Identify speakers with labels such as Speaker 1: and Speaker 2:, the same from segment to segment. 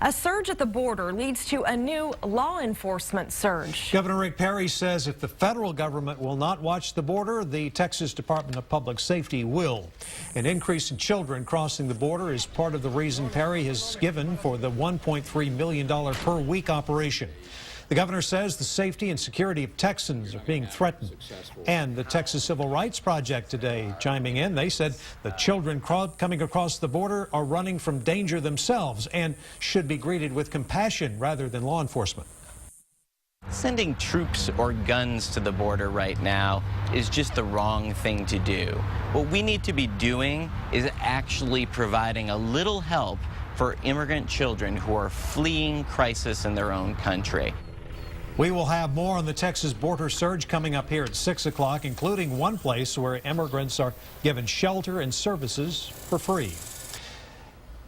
Speaker 1: A surge at the border leads to a new law enforcement surge.
Speaker 2: Governor Rick Perry says if the federal government will not watch the border, the Texas Department of Public Safety will. An increase in children crossing the border is part of the reason Perry has given for the $1.3 million per week operation. The governor says the safety and security of Texans are being threatened. And the Texas Civil Rights Project today chiming in. They said the children coming across the border are running from danger themselves and should be greeted with compassion rather than law enforcement.
Speaker 3: Sending troops or guns to the border right now is just the wrong thing to do. What we need to be doing is actually providing a little help for immigrant children who are fleeing crisis in their own country.
Speaker 2: We will have more on the Texas border surge coming up here at 6 o'clock, including one place where immigrants are given shelter and services for free.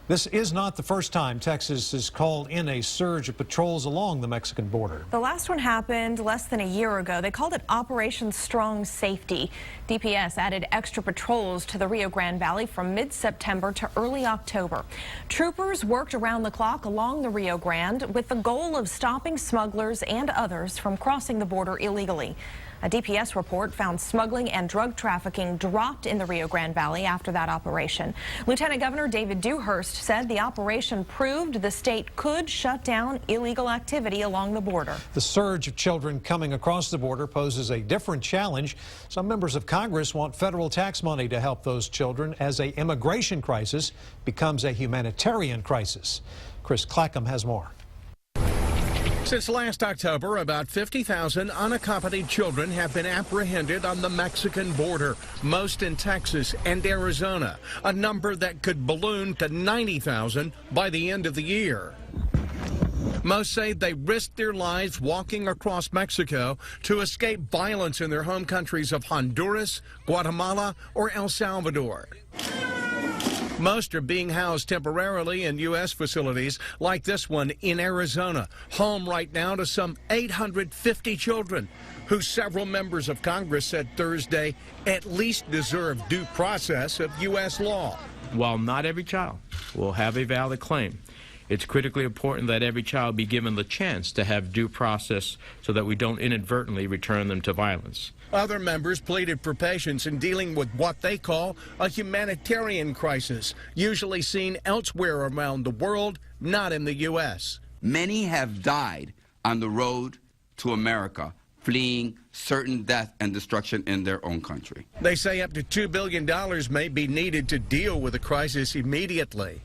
Speaker 2: This is not the first time Texas has called in a surge of patrols along the Mexican border.
Speaker 1: The last one happened less than a year ago. They called it Operation Strong Safety. DPS added extra patrols to the Rio Grande Valley from mid-September to early October. Troopers worked around the clock along the Rio Grande with the goal of stopping smugglers and others from crossing the border illegally. A DPS report found smuggling and drug trafficking dropped in the Rio Grande Valley after that operation. Lieutenant Governor David Dewhurst said the operation proved the state could shut down illegal activity along the border.
Speaker 2: The surge of children coming across the border poses a different challenge. Some members of Congress want federal tax money to help those children as an immigration crisis becomes a humanitarian crisis. Chris Clackham has more.
Speaker 4: Since last October, about 50,000 unaccompanied children have been apprehended on the Mexican border, most in Texas and Arizona, a number that could balloon to 90,000 by the end of the year. Most say they risked their lives walking across Mexico to escape violence in their home countries of Honduras, Guatemala, or El Salvador. Most are being housed temporarily in U.S. facilities like this one in Arizona, home right now to some 850 children who several members of Congress said Thursday at least deserve due process of U.S. law.
Speaker 5: While not every child will have a valid claim, it's critically important that every child be given the chance to have due process so that we don't inadvertently return them to violence.
Speaker 4: Other members pleaded for patience in dealing with what they call a humanitarian crisis, usually seen elsewhere around the world, not in the U.S.
Speaker 6: Many have died on the road to America, fleeing certain death and destruction in their own country.
Speaker 4: They say up to $2 billion may be needed to deal with the crisis immediately.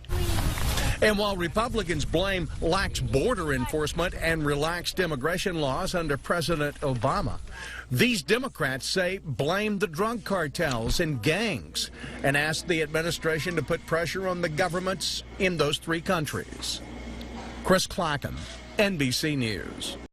Speaker 4: And while Republicans blame lax border enforcement and relaxed immigration laws under President Obama, these Democrats say blame the drug cartels and gangs and ask the administration to put pressure on the governments in those three countries. Chris Clackham, NBC News.